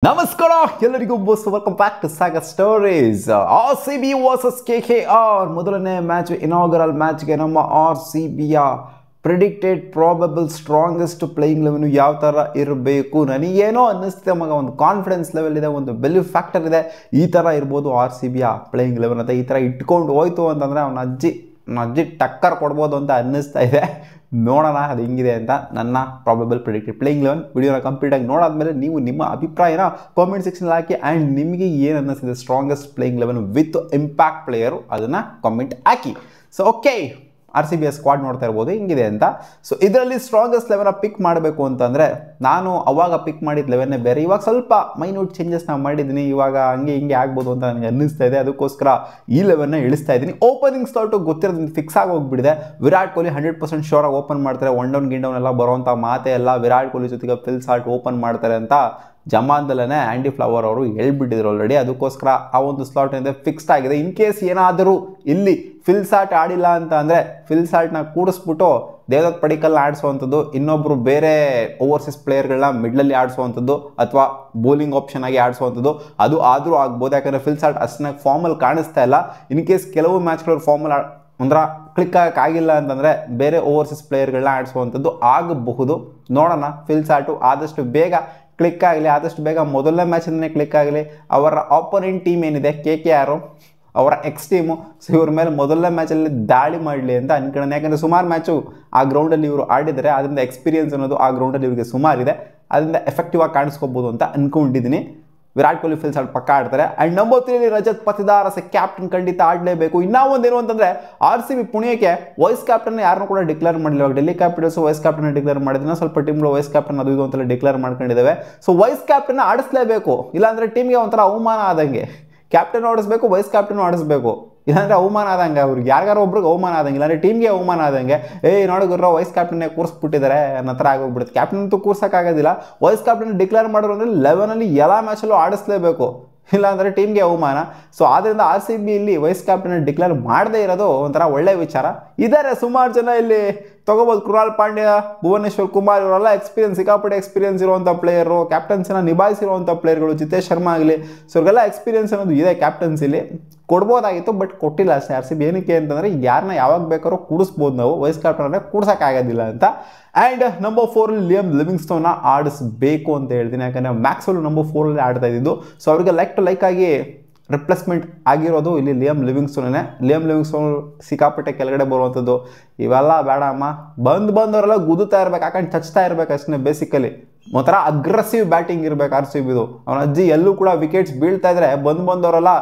ನಮಸ್ಕಾರ ಎಲ್ಲರಿಗೂ ಬಸ್ welcome back to Sagar stories. RCB versus KKR ಮೊದಲನೇ ಮ್ಯಾಚ್, ಇನಾಗರಲ್ ಮ್ಯಾಚ್ಗೆ ನಮ್ಮ RCBಯ predicted probable strongest playing eleven ಯಾವ ಥರ ಇರಬೇಕು. ನನಗೇನೋ ಅನ್ನಿಸ್ತಿದೆ ಮಗ, ಒಂದು ಕಾನ್ಫಿಡೆನ್ಸ್ ಲೆವೆಲ್ ಇದೆ, ಒಂದು ಬೆಲಿಫ್ ಫ್ಯಾಕ್ಟರ್ ಇದೆ, ಈ ಥರ ಇರ್ಬೋದು RCBಯ ಪ್ಲೇಯಿಂಗ್ ಲೆವೆನ್ ಅಂತ. ಈ ಥರ ಇಟ್ಕೊಂಡು ಹೋಯ್ತು ಅಂತಂದರೆ ಅವನ ಅಜ್ಜಿ ಟಕ್ಕರ್ ಕೊಡ್ಬೋದು ಅಂತ ಅನ್ನಿಸ್ತಾ ಇದೆ. ನೋಡೋಣ ಅದು ಹೆಂಗಿದೆ ಅಂತ. ನನ್ನ ಪ್ರಾಬಬಲ್ ಪ್ರಿಡಿಕ್ಟೆಡ್ ಪ್ಲೇಯಿಂಗ್ ಲೆವೆನ್ ವಿಡಿಯೋನ ಕಂಪ್ಲೀಟಾಗಿ ನೋಡಾದ್ಮೇಲೆ ನೀವು ನಿಮ್ಮ ಅಭಿಪ್ರಾಯನ ಕಾಮೆಂಟ್ ಸೆಕ್ಷನ್ ಹಾಕಿ. ಆ್ಯಂಡ್ ನಿಮಗೆ ಏನು ಅನ್ನಿಸ್ತಿದೆ strongest playing eleven with impact player ಅದನ್ನು ಕಾಮೆಂಟ್ ಹಾಕಿ. ಸೊ ಓಕೆ, RCBಯ ಸ್ಕ್ವಾಡ್ ನೋಡ್ತಾ ಇರ್ಬೋದು ಹಿಂಗಿದೆ ಅಂತ. ಸೊ ಇದರಲ್ಲಿ ಸ್ಟ್ರಾಂಗೆಸ್ಟ್ ಲೆವೆನ್ನ ಪಿಕ್ ಮಾಡಬೇಕು ಅಂತಂದರೆ ನಾನು ಅವಾಗ ಪಿಕ್ ಮಾಡಿದ ಲೆವೆನ್ನೇ ಬೇರೆ. ಇವಾಗ ಸ್ವಲ್ಪ ಮೈನ್ಯೂಟ್ ಚೇಂಜಸ್ ನಾವು ಮಾಡಿದ್ದೀನಿ, ಇವಾಗ ಹಂಗೆ ಹಿಂಗೆ ಆಗ್ಬೋದು ಅಂತ ನನಗೆ ಅನ್ನಿಸ್ತಾ ಇದೆ. ಅದಕ್ಕೋಸ್ಕರ ಈ ಲೆವೆನ್ನ ಇಳಿಸ್ತಾ ಇದ್ದೀನಿ. ಓಪನಿಂಗ್ ಸ್ಟಾರ್ಟು ಗೊತ್ತಿರೋದ್ರಿಂದ ಫಿಕ್ಸ್ ಆಗಿ ಹೋಗ್ಬಿಟ್ಟಿದೆ. ವಿರಾಟ್ ಕೊಹ್ಲಿ 100% ಶೋರ್ ಆಗಿ ಓಪನ್ ಮಾಡ್ತಾರೆ. ಒನ್ ಡೌನ್ ಗಿನ್ ಡೌನ್ ಎಲ್ಲ ಬರುವಂಥ ಮಾತೇ ಎಲ್ಲ. ವಿರಾಟ್ ಕೊಹ್ಲಿ ಜೊತೆಗೆ ಫಿಲ್ ಸಾಲ್ಟ್ ಓಪನ್ ಮಾಡ್ತಾರೆ ಅಂತ ಜಮಾನ್ದಲ್ಲೇ ಆ್ಯಂಡಿ ಫ್ಲವರ್ ಅವರು ಹೇಳ್ಬಿಟ್ಟಿದ್ರು ಆಲ್ರೆಡಿ. ಅದಕ್ಕೋಸ್ಕರ ಆ ಒಂದು ಸ್ಲಾಟ್ ಏನಿದೆ ಫಿಕ್ಸ್ಡ್ ಆಗಿದೆ. ಇನ್ ಕೇಸ್ ಏನಾದರೂ ಇಲ್ಲಿ ಫಿಲ್ ಸಾಲ್ಟ್ ಆಡಿಲ್ಲ ಅಂತ ಅಂದರೆ ಫಿಲ್ ಸಾಲ್ಟ್ನ ಕೂಡಿಸ್ಬಿಟ್ಟು ದೇವದತ್ ಪಡಿಕಲ್ನ ಆಡಿಸುವಂಥದ್ದು, ಇನ್ನೊಬ್ಬರು ಬೇರೆ ಓವರ್ಸೀಸ್ ಪ್ಲೇಯರ್ಗಳನ್ನ ಮಿಡ್ಲಲ್ಲಿ ಆಡಿಸುವಂಥದ್ದು ಅಥವಾ ಬೌಲಿಂಗ್ ಆಪ್ಷನ್ ಆಗಿ ಆಡಿಸುವಂಥದ್ದು ಅದು ಆದರೂ ಆಗ್ಬೋದು. ಯಾಕಂದರೆ ಫಿಲ್ ಸಾಲ್ಟ್ ಅಷ್ಟನ್ನಾಗಿ ಫಾರ್ಮಲ್ಲಿ ಕಾಣಿಸ್ತಾ ಇಲ್ಲ. ಇನ್ ಕೇಸ್ ಕೆಲವು ಮ್ಯಾಚ್ಗಳು ಫಾರ್ಮಲ್ಲಿ ಒಂಥರ ಕ್ಲಿಕ್ ಆಗಿಲ್ಲ ಅಂತಂದರೆ ಬೇರೆ ಓವರ್ಸೀಸ್ ಪ್ಲೇಯರ್ಗಳನ್ನ ಆಡಿಸುವಂಥದ್ದು ಆಗಬಹುದು. ನೋಡೋಣ, ಫಿಲ್ ಸಾಲ್ಟು ಆದಷ್ಟು ಬೇಗ ಕ್ಲಿಕ್ ಆಗಲಿ, ಆದಷ್ಟು ಬೇಗ ಮೊದಲನೇ ಮ್ಯಾಚಿಂದನೇ ಕ್ಲಿಕ್ ಆಗಲಿ. ಅವರ ಆಪೋನೆಂಟ್ ಟೀಮ್ ಏನಿದೆ KKR, ಅವರ ಎಕ್ಸ್ ಟೀಮು, ಸೊ ಇವ್ರ ಮೇಲೆ ಮೊದಲನೇ ಮ್ಯಾಚಲ್ಲಿ ದಾಳಿ ಮಾಡಲಿ ಅಂತ ಅನ್ಕೊಳ್ಳೋಣ. ಯಾಕಂದರೆ ಸುಮಾರು ಮ್ಯಾಚು ಆ ಗ್ರೌಂಡಲ್ಲಿ ಇವರು ಆಡಿದರೆ ಅದರಿಂದ ಎಕ್ಸ್ಪೀರಿಯನ್ಸ್ ಅನ್ನೋದು ಆ ಗ್ರೌಂಡಲ್ಲಿ ಇವರಿಗೆ ಸುಮಾರಿದೆ. ಅದರಿಂದ ಎಫೆಕ್ಟಿವ್ ಆಗಿ ಕಾಣಿಸ್ಕೋಬೋದು ಅಂತ ಅಂದ್ಕೊಂಡಿದ್ದೀನಿ. ವಿರಾಟ್ ಕೊಹ್ಲಿ ಫಿಲ್ ಸಾಲ್ಟ್ ಪಕ್ಕ ಆಡ್ತಾರೆ. And number 3 Rajat Patidar captain ಖಂಡಿತ ಆಡಲೇಬೇಕು. ಇನ್ನೂ ಒಂದೇನು ಅಂತಂದರೆ RCB ಪುಣೆಗೆ ವೈಸ್ ಕ್ಯಾಪ್ಟನ್ ಯಾರನ್ನೂ ಕೂಡ ಡಿಕ್ಲೇರ್ ಮಾಡಿಲ್ಲ. ಇವಾಗ Delhi capitals vice captain declare ಮಾಡಿದ್ರೆ ಸ್ವಲ್ಪ ಟೀಮ್ಗಳು ವೈಸ್ ಕ್ಯಾಪ್ಟನ್ ಅದು ಇದು ಅಂತೆಲ್ಲ ಡಿಕ್ಲೇರ್ ಮಾಡ್ಕೊಂಡಿದ್ದಾವೆ. ಸೊ ವೈಸ್ ಕ್ಯಾಪ್ಟನ್ ಆಡಿಸ್ಲೇಬೇಕು, ಇಲ್ಲಾಂದರೆ ಟೀಮ್ಗೆ ಒಂಥರ ಅವಮಾನ ಆದಂಗೆ. ಕ್ಯಾಪ್ಟನ್ ಆಡಿಸ್ಬೇಕು, ವೈಸ್ ಕ್ಯಾಪ್ಟನ್ ಆಡಿಸ್ಬೇಕು, ಇಲ್ಲಾಂದರೆ ಅವಮಾನ ಆದಂಗೆ, ಅವ್ರಿಗೆ ಯಾರಿಗಾರು ಒಬ್ರಿಗೆ ಅವಮಾನ ಆದಂಗೆ, ಇಲ್ಲಾಂದರೆ ಟೀಮ್ಗೆ ಅವಮಾನ ಆದಂಗೆ. ನೋಡಿದ್ರು ವೈಸ್ ಕ್ಯಾಪ್ಟನ್ನೇ ಕೂರಿಸ್ಬಿಟ್ಟಿದ್ದಾರೆ ಅನ್ನೋ ಥರ ಆಗೋಗ್ಬಿಡುತ್ತೆ. ಕ್ಯಾಪ್ಟನ್ ಅಂತೂ ಕೂರ್ಸೋಕ್ಕಾಗೋದಿಲ್ಲ. ವೈಸ್ ಕ್ಯಾಪ್ಟನ್ ಡಿಕ್ಲೇರ್ ಮಾಡೋರು ಅಂದರೆ 11 ಎಲ್ಲ ಮ್ಯಾಚಲ್ಲೂ ಆಡಿಸ್ಲೇಬೇಕು, ಇಲ್ಲಾಂದರೆ ಟೀಮ್ಗೆ ಅವಮಾನ. ಸೊ ಆದ್ದರಿಂದ RCB ಇಲ್ಲಿ ವೈಸ್ ಕ್ಯಾಪ್ಟನ್ ಡಿಕ್ಲೇರ್ ಮಾಡದೇ ಇರೋದು ಒಂಥರ ಒಳ್ಳೆಯ ವಿಚಾರ. ಇದ್ದಾರೆ ಸುಮಾರು ಜನ ಇಲ್ಲಿ ತೊಗೋಬೋದು. ಕೃಣಾಲ್ ಪಾಂಡ್ಯ, ಭುವನೇಶ್ವರ್ ಕುಮಾರ್ ಇವರೆಲ್ಲ ಸಿಕ್ಕಾಪಟ್ಟೆ ಎಕ್ಸ್ಪೀರಿಯನ್ಸ್ ಇರುವಂಥ ಪ್ಲೇಯರು, ಕ್ಯಾಪ್ಟನ್ಸಿನ ನಿಭಾಯಿಸಿರುವಂಥ ಪ್ಲೇಯರ್ಗಳು. ಜಿತೇಶ್ ಶರ್ಮಾ ಆಗಲಿ, ಸೊ ಇವ್ರಿಗೆಲ್ಲ ಎಕ್ಸ್ಪೀರಿಯನ್ಸ್ ಅನ್ನೋದು ಇದೆ ಕ್ಯಾಪ್ಟನ್ಸಿಲಿ. ಕೊಡ್ಬೋದಾಗಿತ್ತು, ಬಟ್ ಕೊಟ್ಟಿಲ್ಲ ಅಷ್ಟೇ RCB. ಏನಕ್ಕೆ ಅಂತಂದರೆ ಯಾರನ್ನ ಯಾವಾಗ ಬೇಕಾದ್ರೂ ಕೂಡಿಸ್ಬೋದು ನಾವು, ವೈಸ್ ಕ್ಯಾಪ್ಟನ್ ಕೂಡ್ಸೋಕ್ಕಾಗೋದಿಲ್ಲ ಅಂತ. ಆ್ಯಂಡ್ ನಂಬರ್ 4 ಲಿಯಮ್ ಲಿವಿಂಗ್ಸ್ಟೋನ್ನ ಆಡಿಸ್ಬೇಕು ಅಂತ ಹೇಳ್ತೀನಿ. ಯಾಕಂದರೆ ಮ್ಯಾಕ್ಸ್ವೆಲ್ ನಂಬರ್ 4 ಆಡ್ತಾ ಇದ್ದಿದ್ದು. ಸೊ ಅವ್ರಿಗೆ ಲೈಕ್ ಟು ಲೈಕ್ ಆಗಿ ರಿಪ್ಲೇಸ್ಮೆಂಟ್ ಆಗಿರೋದು ಇಲ್ಲಿ ಲಿಯಮ್ ಲಿವಿಂಗ್ಸ್ಟೋನೇ. ಲಿಯಮ್ ಲಿವಿಂಗ್ಸ್ಟೋನ್ ಸಿಕ್ಕಾಪಟ್ಟೆ ಕೆಳಗಡೆ ಬರುವಂಥದ್ದು ಇವೆಲ್ಲ ಬೇಡ ಅಮ್ಮ. ಬಂದವರೆಲ್ಲ ಗುದ್ದುತ್ತಾ ಇರ್ಬೇಕು, ಹಾಕೊಂಡು ಚಚ್ತಾ ಇರ್ಬೇಕು ಅಷ್ಟೇ. ಬೇಸಿಕಲಿ ಒಂಥರ ಅಗ್ರೆಸಿವ್ ಬ್ಯಾಟಿಂಗ್ ಇರಬೇಕು RCBದು. ಅವನ ಅಜ್ಜಿ ಎಲ್ಲೂ ಕೂಡ ವಿಕೆಟ್ಸ್ ಬೀಳ್ತಾ ಇದ್ರೆ ಬಂದವರೆಲ್ಲ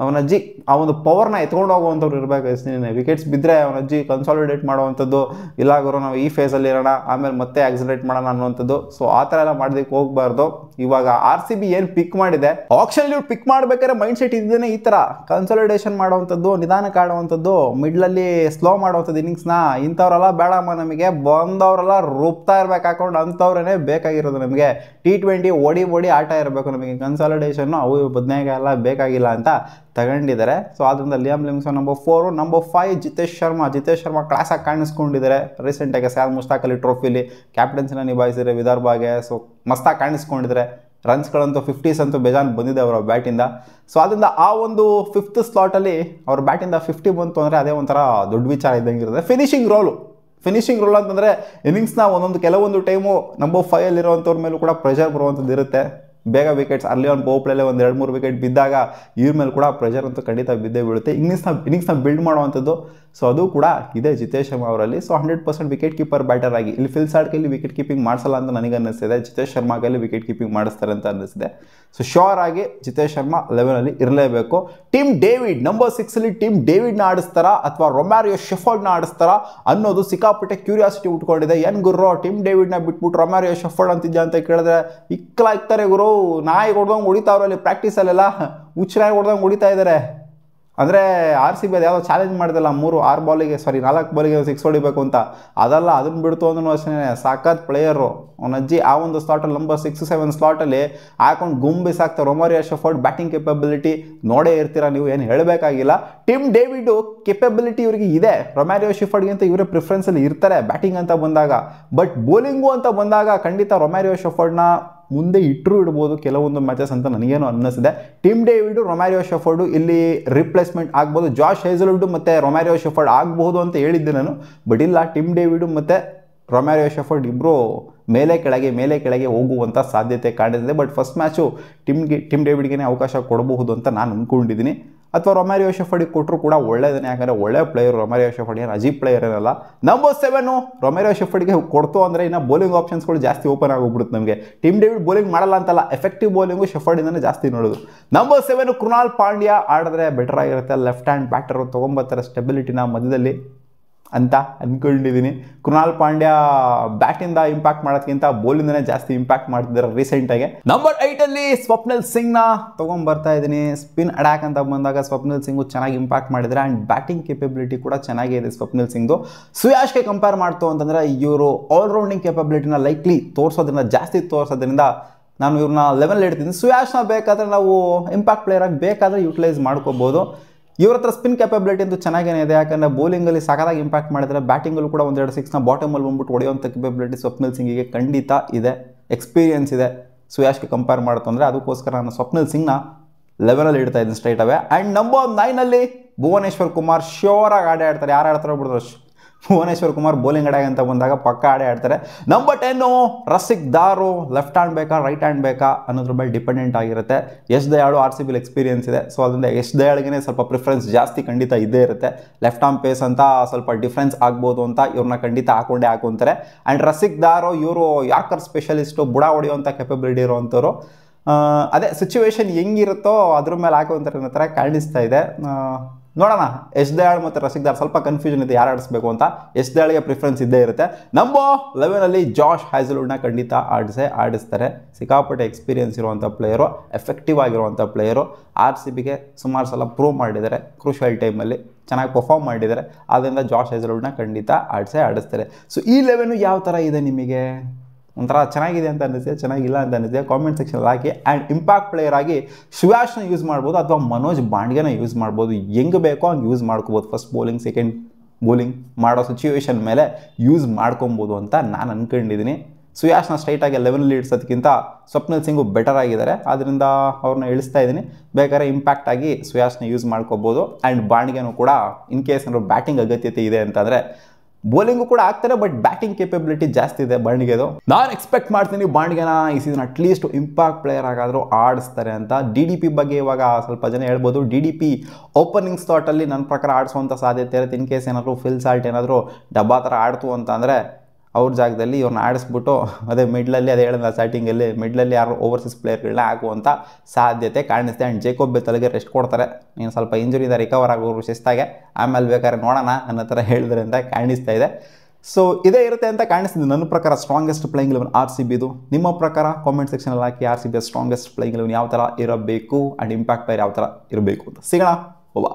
ಅವನ ಅಜ್ಜಿ ಆ ಒಂದು ಪವರ್ನ ಎತ್ಕೊಂಡು ಹೋಗುವಂಥವ್ರು ಇರಬೇಕು ಅಷ್ಟೇ. ವಿಕೆಟ್ಸ್ ಬಿದ್ದರೆ ಅವನ ಅಜ್ಜಿ ಕನ್ಸಾಲಿಡೇಟ್ ಮಾಡುವಂಥದ್ದು, ಇಲ್ಲ ಗುರು ನಾವು ಈ ಫೇಸಲ್ಲಿ ಇರೋಣ ಆಮೇಲೆ ಮತ್ತೆ ಆಕ್ಸಿಲೇಟ್ ಮಾಡೋಣ ಅನ್ನುವಂಥದ್ದು. ಸೊ ಆ ಥರ ಎಲ್ಲ ಮಾಡೋದಕ್ಕೆ ಹೋಗಬಾರ್ದು. ಇವಾಗ RCB ಏನು ಪಿಕ್ ಮಾಡಿದೆ, ಆಪ್ಷನ್ ಇವ್ರು ಪಿಕ್ ಮಾಡ್ಬೇಕಾದ್ರೆ ಮೈಂಡ್ ಸೆಟ್ ಇದ್ದೇನೆ ಈ ಥರ ಕನ್ಸಾಲಿಡೇಷನ್ ಮಾಡುವಂಥದ್ದು, ನಿಧಾನಕ್ಕೆ ಆಡುವಂಥದ್ದು, ಮಿಡ್ಲಲ್ಲಿ ಸ್ಲೋ ಮಾಡುವಂಥದ್ದು ಇನ್ನಿಂಗ್ಸ್ನ. ಇಂಥವ್ರೆಲ್ಲ ಬೇಡಮ್ಮ, ನಮಗೆ ಬಂದವರೆಲ್ಲ ರುಬ್ತಾ ಇರ್ಬೇಕು ಹಾಕೊಂಡು, ಅಂಥವ್ರೇ ಬೇಕಾಗಿರೋದು ನಮಗೆ. T20 ಓಡಿ ಆಟ ಇರಬೇಕು ನಮಗೆ. ಕನ್ಸಾಲಿಡೇಷನ್ನು ಅವು ಬದನೆಗೆ ಎಲ್ಲ ಬೇಕಾಗಿಲ್ಲ ಅಂತ ತಗೊಂಡಿದ್ದಾರೆ. ಸೊ ಆದ್ದರಿಂದ Liam Livingstone number 4. Number 5 Jitesh Sharma ಕ್ಲಾಸಾಗಿ ಕಾಣಿಸ್ಕೊಂಡಿದ್ದಾರೆ. ರೀಸೆಂಟಾಗಿ ಸ್ಯಾಮ್ ಮುಷ್ತಾಕ್ ಅಲಿ ಟ್ರೋಫಿಲಿ ಕ್ಯಾಪ್ಟನ್ಸಿನ ನಿಭಾಯಿಸಿದರೆ ವಿದರ್ಭಗೆ. ಸೊ ಮಸ್ತಾಗಿ ಕಾಣಿಸ್ಕೊಂಡಿದ್ದಾರೆ. ರನ್ಸ್ಗಳಂತೂ 50s ಅಂತೂ ಬೇಜಾನ್ ಬಂದಿದೆ ಅವರ ಬ್ಯಾಟಿಂದ. ಸೊ ಅದರಿಂದ ಆ ಒಂದು 5th ಸ್ಲಾಟಲ್ಲಿ ಅವ್ರ ಬ್ಯಾಟಿಂದ 50 ಬಂತು ಅಂದರೆ ಅದೇ ಒಂಥರ ದೊಡ್ಡ ವಿಚಾರ ಇದ್ದಂಗೆ ಇರುತ್ತೆ. ಫಿನಿಶಿಂಗ್ ರೋಲ್ ಅಂತಂದರೆ ಇನ್ನಿಂಗ್ಸ್ನ ಕೆಲವೊಂದು ಟೈಮು ನಂಬರ್ 5 ಇರುವಂಥವ್ರ ಮೇಲೂ ಕೂಡ ಪ್ರೆಷರ್ ಬರುವಂಥದ್ದು ಇರುತ್ತೆ. ಬೇಗ ವಿಕೆಟ್ಸ್ ಅರ್ಲಿ ಆನ್ ಪವರ್ ಪ್ಲೇಲೇ 1-2-3 ವಿಕೆಟ್ ಬಿದ್ದಾಗ ಇವ್ರ ಮೇಲೆ ಕೂಡ ಪ್ರೆಷರ್ ಅಂತೂ ಖಂಡಿತ ಬಿದ್ದೇ ಬೀಳುತ್ತೆ. ಇನ್ನಿಂಗ್ಸ್ನ ಬಿಲ್ಡ್ ಮಾಡುವಂಥದ್ದು ಸೊ ಅದು ಕೂಡ ಇದೆ ಜಿತೇಶ್ ಶರ್ಮಾ ಅವರಲ್ಲಿ. ಸೊ 100% ವಿಕೆಟ್ ಕೀಪರ್ ಬ್ಯಾಟರ್ ಆಗಿ ಇಲ್ಲಿ ಫಿಲ್ ಸಾಲ್ಟ್ ಕೈಲಿ ವಿಕೆಟ್ ಕೀಪಿಂಗ್ ಮಾಡಿಸಲ್ಲ ಅಂತ ನನಗೆ ಅನ್ನಿಸ್ತಿದೆ. ಜಿತೇಶ್ ಶರ್ಮಾ ಕೈಲಿ ವಿಕೆಟ್ ಕೀಪಿಂಗ್ ಮಾಡಿಸ್ತಾರೆ ಅಂತ ಅನ್ನಿಸ್ತಿದೆ. ಸೊ ಶೋರ್ ಆಗಿ ಜಿತೇಶ್ ಶರ್ಮಾ 11 ಇರಲೇಬೇಕು. ಟಿಮ್ ಡೇವಿಡ್ ನಂಬರ್ 6 ಟಿಮ್ ಡೇವಿಡ್ನ ಆಡಿಸ್ತಾರಾ ಅಥವಾ ರೊಮ್ಯಾರಿಯೋ ಶೆಫರ್ಡ್ನ ಆಡಿಸ್ತಾರಾ ಅನ್ನೋದು ಸಿಕ್ಕಾಪಟ್ಟೆ ಕ್ಯೂರಿಯಾಸಿಟಿ ಉಟ್ಕೊಂಡಿದೆ. ಏನು ಗುರು ಟಿಮ್ ಡೇವಿಡ್ನ ಬಿಟ್ಬಿಟ್ಟು ರೊಮ್ಯಾರಿಯೋ ಶೆಫರ್ಡ್ ಅಂತಿದ್ಯಾ ಅಂತ ಕೇಳಿದ್ರೆ ಇಕ್ಲಾಗ್ತಾರೆ ಗುರು. ನಾಯಿ ಹೊಡ್ದಂಗೆ ಹೊಡಿತಾವ್ರಲ್ಲಿ ಪ್ರಾಕ್ಟೀಸಲ್ಲೆಲ್ಲ, ಹುಚ್ಚರಾಗಿ ಹೊಡ್ದಂಗೆ ಹೊಡಿತಾ ಇದ್ದಾರೆ. ಅಂದರೆ RCB ಅದು ಯಾವುದೋ ಚಾಲೆಂಜ್ ಮಾಡಿದಲ್ಲ 4 ಬಾಲಿಗೆ 6 ಹೊಡಿಬೇಕು ಅಂತ, ಅದಲ್ಲ. ಅದನ್ನು ಬಿಡ್ತು ಅಂದ್ರೂ ಅಷ್ಟೇ ಸಾಕತ್ ಪ್ಲೇಯರು. ಅವನ ಅಜ್ಜಿ ಆ ಒಂದು ಸ್ಲಾಟಲ್ಲಿ ನಂಬರ್ 6-7 ಸ್ಲಾಟಲ್ಲಿ ಹಾಕೊಂಡು ಗುಂಬಿಸಾಕ್ತಾರೆ. ರೊಮ್ಯಾರಿಯೋ ಶೆಫರ್ಡ್ ಬ್ಯಾಟಿಂಗ್ ಕೆಪಬಿಲಿಟಿ ನೋಡೇ ಇರ್ತೀರಾ ನೀವು, ಏನು ಹೇಳಬೇಕಾಗಿಲ್ಲ. ಟಿಮ್ ಡೇವಿಡ್ ಕೆಪಬಿಲಿಟಿ ಇವರಿಗೆ ಇದೆ. ರೊಮ್ಯಾರಿಯೋ ಶೆಫರ್ಡ್ಗಿಂತ ಇವರೇ ಪ್ರಿಫರೆನ್ಸಲ್ಲಿ ಇರ್ತಾರೆ ಬ್ಯಾಟಿಂಗ್ ಅಂತ ಬಂದಾಗ. ಬಟ್ ಬೌಲಿಂಗು ಅಂತ ಬಂದಾಗ ಖಂಡಿತ ರೊಮ್ಯಾರಿಯೋ ಶೆಫರ್ಡ್ನ ಮುಂದೆ ಇಟ್ಟರು ಇಡ್ಬೋದು ಕೆಲವೊಂದು ಮ್ಯಾಚಸ್ ಅಂತ ನನಗೇನು ಅನ್ನಿಸಿದೆ. ಟಿಮ್ ಡೇವಿಡ್, ರೊಮ್ಯಾರಿಯೋ ಶೆಫರ್ಡು ಇಲ್ಲಿ ರಿಪ್ಲೇಸ್ಮೆಂಟ್ ಆಗ್ಬೋದು. ಜಾಶ್ ಹೇಸಲ್ವುಡ್ ಮತ್ತು ರೊಮ್ಯಾರಿಯೋ ಶೆಫರ್ಡ್ ಆಗಬಹುದು ಅಂತ ಹೇಳಿದ್ದೆ ನಾನು, ಬಟ್ ಇಲ್ಲ, ಟಿಮ್ ಡೇವಿಡ್ ಮತ್ತು ರೊಮ್ಯಾರಿಯೋ ಶೆಫರ್ಡ್ ಇಬ್ಬರು ಮೇಲೆ ಕೆಳಗೆ ಹೋಗುವಂಥ ಸಾಧ್ಯತೆ ಕಾಣಿಸಿದೆ. ಬಟ್ ಫಸ್ಟ್ ಮ್ಯಾಚು ಟಿಮ್ ಡೇವಿಡ್ಗೆ ಅವಕಾಶ ಕೊಡಬಹುದು ಅಂತ ನಾನು ಅಂದ್ಕೊಂಡಿದ್ದೀನಿ. ಅಥವಾ ರೊಮ್ಯಾರಿಯೋ ಶೆಫರ್ಡಿಗೆ ಕೊಟ್ಟರು ಕೂಡ ಒಳ್ಳೆಯದೇ, ಯಾಕಂದರೆ ಒಳ್ಳೆಯ ಪ್ಲೇಯರ್ ರೊಮ್ಯಾರಿಯೋ ಶೆಫರ್ಡ್, ಏನು ಅಜೀಬ್ ಪ್ಲೇಯರ್ ಏನಲ್ಲ. ನಂಬರ್ 7 ರೊಮ್ಯಾರಿಯೋ ಶೆಫರ್ಡ್ಗೆ ಕೊಡ್ತು ಅಂದರೆ ಇನ್ನು ಬೌಲಿಂಗ್ ಆಪ್ಷನ್ಸ್ಗಳು ಜಾಸ್ತಿ ಓಪನ್ ಆಗೋಗ್ಬಿಡುತ್ತೆ ನಮಗೆ. ಟಿಮ್ ಡೇವಿಡ್ ಬೌಲಿಂಗ್ ಮಾಡಲ್ಲ ಅಂತಲ್ಲ, ಎಫೆಕ್ಟಿವ್ ಬೌಲಿಂಗು ಶೆಫರ್ಡಿಂದನೇ ಜಾಸ್ತಿ ನೋಡೋದು. ನಂಬರ್ 7 ಕೃನಾಲ್ ಪಾಂಡ್ಯ ಆಡಿದ್ರೆ ಬೆಟರ್ ಆಗಿರುತ್ತೆ. ಲೆಫ್ಟ್ ಹ್ಯಾಂಡ್ ಬ್ಯಾಟರು ತೊಗೊಂಬರ್ತಾರೆ ಸ್ಟೆಬಿಲಿಟಿನ ಮಧ್ಯದಲ್ಲಿ ಅಂತ ಅಂದ್ಕೊಂಡಿದ್ದೀನಿ. ಕೃನಾಲ್ ಪಾಂಡ್ಯ ಬ್ಯಾಟಿಂದ ಇಂಪ್ಯಾಕ್ಟ್ ಮಾಡೋದಕ್ಕಿಂತ ಬೌಲಿಂದನೇ ಜಾಸ್ತಿ ಇಂಪ್ಯಾಕ್ಟ್ ಮಾಡ್ತಿದ್ದಾರೆ ರೀಸೆಂಟಾಗಿ. ನಂಬರ್ 8 ಸ್ವಪ್ನಿಲ್ ಸಿಂಗ್ನ ತೊಗೊಂಬರ್ತಾ ಇದ್ದೀನಿ. ಸ್ಪಿನ್ ಅಟ್ಯಾಕ್ ಅಂತ ಬಂದಾಗ ಸ್ವಪ್ನಿಲ್ ಸಿಂಗು ಚೆನ್ನಾಗಿ ಇಂಪ್ಯಾಕ್ಟ್ ಮಾಡಿದರೆ ಆ್ಯಂಡ್ ಬ್ಯಾಟಿಂಗ್ ಕೇಪಬಿಲಿಟಿ ಕೂಡ ಚೆನ್ನಾಗೇ ಇದೆ ಸ್ವಪ್ನಿಲ್ ಸಿಂಗ್ದು. ಸುಯಾಶ್ಗೆ ಕಂಪೇರ್ ಮಾಡ್ತು ಅಂತಂದರೆ ಇವರು ಆಲ್ರೌಂಡಿಂಗ್ ಕೇಪಬಿಲಿಟಿನ ಲೈಕ್ಲಿ ಜಾಸ್ತಿ ತೋರಿಸೋದ್ರಿಂದ ನಾನು ಇವ್ರನ್ನ ಲೆವೆಲ್ ಇಡ್ತೀನಿ. ಸುಯಾಶ್ನ ಬೇಕಾದರೆ ನಾವು ಇಂಪ್ಯಾಕ್ಟ್ ಪ್ಲೇಯರಾಗಿ ಬೇಕಾದರೆ ಯೂಟಿಲೈಸ್ ಮಾಡ್ಕೋಬೋದು. ಇವ್ರ ಹತ್ರ ಸ್ಪಿನ್ ಕ್ಯಾಪಬಿಲಿಟಿ ಅಂತೂ ಚೆನ್ನಾಗೇನೆ ಇದೆ, ಯಾಕಂದರೆ ಬೌಲಿಂಗಲ್ಲಿ ಸಖತ್ತಾಗಿ ಇಂಪ್ಯಾಕ್ಟ್ ಮಾಡಿದರೆ ಬ್ಯಾಟಿಂಗಲ್ಲೂ ಕೂಡ 1-2 6ನ ಬಾಟಮಲ್ಲಿ ಬಂದ್ಬಿಟ್ಟು ಹೊಡೆಯುವಂಥ ಕ್ಯಾಪಬಿಲಿಟಿ ಸ್ವಪ್ನಿಲ್ ಸಿಂಗಿಗೆ ಖಂಡಿತ ಇದೆ, ಎಕ್ಸ್ಪೀರಿಯನ್ಸ್ ಇದೆ ಸುಯಾಶ್ಗೆ ಕಂಪೇರ್ ಮಾಡ್ತು ಅಂದರೆ. ಅದಕ್ಕೋಸ್ಕರ ನಾನು ಸ್ವಪ್ನಿಲ್ ಸಿಂಗ್ನ ಲೆವೆಲಲ್ಲಿ ಇಡ್ತಾ ಇದ್ದೀನಿ straight away. And number 9 Bhuvneshwar Kumar ಶ್ಯೂರಾಗಿ ಆಡ್ತಾರೆ. ಯಾರು ಆಡ್ತಾರೋ ಬಿಡ್ತಾರೆ, ಭುವನೇಶ್ವರ್ ಕುಮಾರ್ ಬೌಲಿಂಗ್ ಅಟ್ಯಾಕ್ ಅಂತ ಬಂದಾಗ ಪಕ್ಕ ಆಡ್ತಾರೆ. ನಂಬರ್ 10 ರಸಿಕ್ ದಾರು. ಲೆಫ್ಟ್ ಹ್ಯಾಂಡ್ ಬೇಕಾ ರೈಟ್ ಹ್ಯಾಂಡ್ ಬೇಕಾ ಅನ್ನೋದ್ರ ಮೇಲೆ ಡಿಪೆಂಡೆಂಟ್ ಆಗಿರುತ್ತೆ. ಯಶ್ ದಯಾಳು RCBಲಿ ಎಕ್ಸ್ಪೀರಿಯನ್ಸ್ ಇದೆ, ಸೊ ಅದರಿಂದ ಯಶ್ ದಯಾಳ್ಗೆ ಸ್ವಲ್ಪ ಪ್ರಿಫರೆನ್ಸ್ ಜಾಸ್ತಿ ಖಂಡಿತ ಇದ್ದೇ ಇರುತ್ತೆ. ಲೆಫ್ಟ್ ಆರ್ಮ್ ಪೇಸ್ ಅಂತ ಸ್ವಲ್ಪ ಡಿಫ್ರೆನ್ಸ್ ಆಗ್ಬೋದು ಅಂತ ಇವ್ರನ್ನ ಖಂಡಿತ ಹಾಕೊಂತಾರೆ. ಆ್ಯಂಡ್ ರಸಿಕ್ ದಾರು ಇವರು ಯಾರ್ಕರ್ ಸ್ಪೆಷಲಿಸ್ಟು, ಬುಡ ಹೊಡೆಯುವಂಥ ಕೆಪಬಿಲಿಟಿ ಇರೋವಂಥವ್ರು. ಅದೇ ಸಿಚುವೇಶನ್ ಹೆಂಗಿರುತ್ತೋ ಅದ್ರ ಮೇಲೆ ಹಾಕೊಂತಾರೆ ಅನ್ನೋ ಥರ ಕಾಣಿಸ್ತಾ ಇದೆ. ನೋಡೋಣ, ಯಶ್ ದಯಾಳ್ ಮತ್ತು ರಸಿಕ್ ದಾರ್ ಸ್ವಲ್ಪ ಕನ್ಫ್ಯೂಷನ್ ಇದೆ ಯಾರು ಆಡಿಸ್ಬೇಕು ಅಂತ. ಯಶ್ ದಯಾಳ್ಗೆ ಪ್ರಿಫರೆನ್ಸ್ ಇದ್ದೇ ಇರುತ್ತೆ. ನಂಬರ್ 11 ಜಾಶ್ ಹ್ಯಾಸಲ್ವುಡ್ನ ಖಂಡಿತ ಆಡಿಸ್ತಾರೆ. ಸಿಕ್ಕಾಪಟ್ಟೆ ಎಕ್ಸ್ಪೀರಿಯನ್ಸ್ ಇರುವಂಥ ಪ್ಲೇಯರು, ಎಫೆಕ್ಟಿವ್ ಆಗಿರುವಂಥ ಪ್ಲೇಯರು. RCBಗೆ ಸುಮಾರು ಸಲ ಪ್ರೂವ್ ಮಾಡಿದ್ದಾರೆ, ಕ್ರೂಷಿಯಲ್ ಟೈಮಲ್ಲಿ ಚೆನ್ನಾಗಿ ಪರ್ಫಾರ್ಮ್ ಮಾಡಿದ್ದಾರೆ. ಆದ್ದರಿಂದ ಜಾಶ್ ಹ್ಯಾಸಲ್ವುಡ್ನ ಖಂಡಿತ ಆಡಿಸ್ತಾರೆ. ಸೊ ಈ 11 ಯಾವ ಥರ ಇದೆ ನಿಮಗೆ? ಒಂಥರ ಚೆನ್ನಾಗಿದೆ ಅಂತ ಅನ್ನಿಸಿದೆ, ಚೆನ್ನಾಗಿಲ್ಲ ಅಂತ ಅನ್ನಿಸಿದೆ, ಕಾಮೆಂಟ್ ಸೆಕ್ಷನಲ್ಲಿ ಹಾಕಿ. ಆ್ಯಂಡ್ ಇಂಪ್ಯಾಕ್ಟ್ ಪ್ಲೇಯರ್ ಆಗಿ ಸುಯಾಶ್ನ ಯೂಸ್ ಮಾಡ್ಬೋದು ಅಥವಾ ಮನೋಜ್ ಪಾಂಡ್ಯನ ಯೂಸ್ ಮಾಡ್ಬೋದು. ಹೆಂಗೆ ಬೇಕೋ ಹಂಗೆ ಯೂಸ್ ಮಾಡ್ಕೋಬೋದು. ಫಸ್ಟ್ ಬೌಲಿಂಗ್, ಸೆಕೆಂಡ್ ಬೌಲಿಂಗ್ ಮಾಡೋ ಸಿಚುವೇಶನ್ ಮೇಲೆ ಯೂಸ್ ಮಾಡ್ಕೊಬೋದು ಅಂತ ನಾನು ಅಂದ್ಕೊಂಡಿದ್ದೀನಿ. ಸುಯಾಶ್ನ ಸ್ಟ್ರೈಟಾಗಿ 11 ಇಡ್ಸೋದಕ್ಕಿಂತ ಸ್ವಪ್ನಿಲ್ ಸಿಂಗು ಬೆಟರ್ ಆಗಿದ್ದಾರೆ, ಆದ್ದರಿಂದ ಅವ್ರನ್ನ ಇಳಿಸ್ತಾ ಇದ್ದೀನಿ. ಬೇಕಾದ್ರೆ ಇಂಪ್ಯಾಕ್ಟ್ ಆಗಿ ಸುಯಾಶ್ನ ಯೂಸ್ ಮಾಡ್ಕೋಬೋದು. ಆ್ಯಂಡ್ ಬಾಂಡ್ಗೆನೂ ಕೂಡ ಇನ್ ಕೇಸ್ ಏನಾದ್ರು ಬ್ಯಾಟಿಂಗ್ ಅಗತ್ಯತೆ ಇದೆ ಅಂತಂದರೆ ಬೌಲಿಂಗು ಕೂಡ ಆಗ್ತಾರೆ, ಬಟ್ ಬ್ಯಾಟಿಂಗ್ ಕೇಪಬಿಲಿಟಿ ಜಾಸ್ತಿ ಇದೆ ಬಾಂಡ್ಗೆದು. ನಾನು ಎಕ್ಸ್ಪೆಕ್ಟ್ ಮಾಡ್ತೀನಿ ಬಾಂಡ್ಗೆನ ಈ ಸೀಸನ್ ಅಟ್ಲೀಸ್ಟ್ ಇಂಪ್ಯಾಕ್ಟ್ ಪ್ಲೇಯರ್ ಆಗಾದರೂ ಆಡಿಸ್ತಾರೆ ಅಂತ. DDP ಬಗ್ಗೆ ಇವಾಗ ಸ್ವಲ್ಪ ಜನ ಹೇಳ್ಬೋದು. DDP ಓಪನಿಂಗ್ ಸ್ಲಾಟಲ್ಲಿ ನನ್ನ ಪ್ರಕಾರ ಆಡಿಸುವಂಥ ಸಾಧ್ಯತೆ ಇರುತ್ತೆ. ಇನ್ ಕೇಸ್ ಏನಾದರೂ ಫಿಲ್ ಸಾಲ್ಟ್ ಏನಾದರೂ ಡಬ್ಬಾ ಥರ ಆಡ್ತು ಅಂತ ಅಂದರೆ ಅವ್ರ ಜಾಗದಲ್ಲಿ ಇವ್ರನ್ನ ಆಡಿಸ್ಬಿಟ್ಟು ಅದೇ ಮಿಡ್ಲಲ್ಲಿ, ಅದೇ ಹೇಳಿದ ಸ್ಟಾರ್ಟಿಂಗಲ್ಲಿ ಮಿಡ್ಲಲ್ಲಿ ಯಾರು ಓವರ್ಸೀಸ್ ಪ್ಲೇಯರ್ಗಳನ್ನ ಹಾಕುವಂಥ ಸಾಧ್ಯತೆ ಕಾಣಿಸ್ತೆ. ಆ್ಯಂಡ್ ಜೇಕೋಬ್ ಬೆಥಲ್ಗೆ ರೆಸ್ಟ್ ಕೊಡ್ತಾರೆ, ನೀನು ಸ್ವಲ್ಪ ಇಂಜುರಿಯಿಂದ ರಿಕವರ್ ಆಗೋರು ಶಿಸ್ತಾಗೆ, ಆಮೇಲೆ ಬೇಕಾದ್ರೆ ನೋಡೋಣ ಅನ್ನೋ ಥರ ಹೇಳಿದ್ರೆ ಅಂತ ಕಾಣಿಸ್ತಾ ಇದೆ. ಸೊ ಇದೇ ಇರುತ್ತೆ ಅಂತ ಕಾಣಿಸ್ತಿದೆ ನನ್ನ ಪ್ರಕಾರ ಸ್ಟ್ರಾಂಗೆಸ್ಟ್ ಪ್ಲೇಯಿಂಗ್ 11 RCBದು. ನಿಮ್ಮ ಪ್ರಕಾರ ಕಾಮೆಂಟ್ ಸೆಕ್ಷನಲ್ಲಿ ಹಾಕಿ. RCB ಸ್ಟ್ರಾಂಗೆಸ್ಟ್ ಪ್ಲೇಯಿಂಗ್ 11 ಯಾವ ಥರ ಇರಬೇಕು ಆ್ಯಂಡ್ ಇಂಪ್ಯಾಕ್ಟ್ ಪ್ಲೇಯರ್ ಯಾವ ಥರ ಇರಬೇಕು ಅಂತ. ಸಿಗೋಣ, ಹೋಬಾ.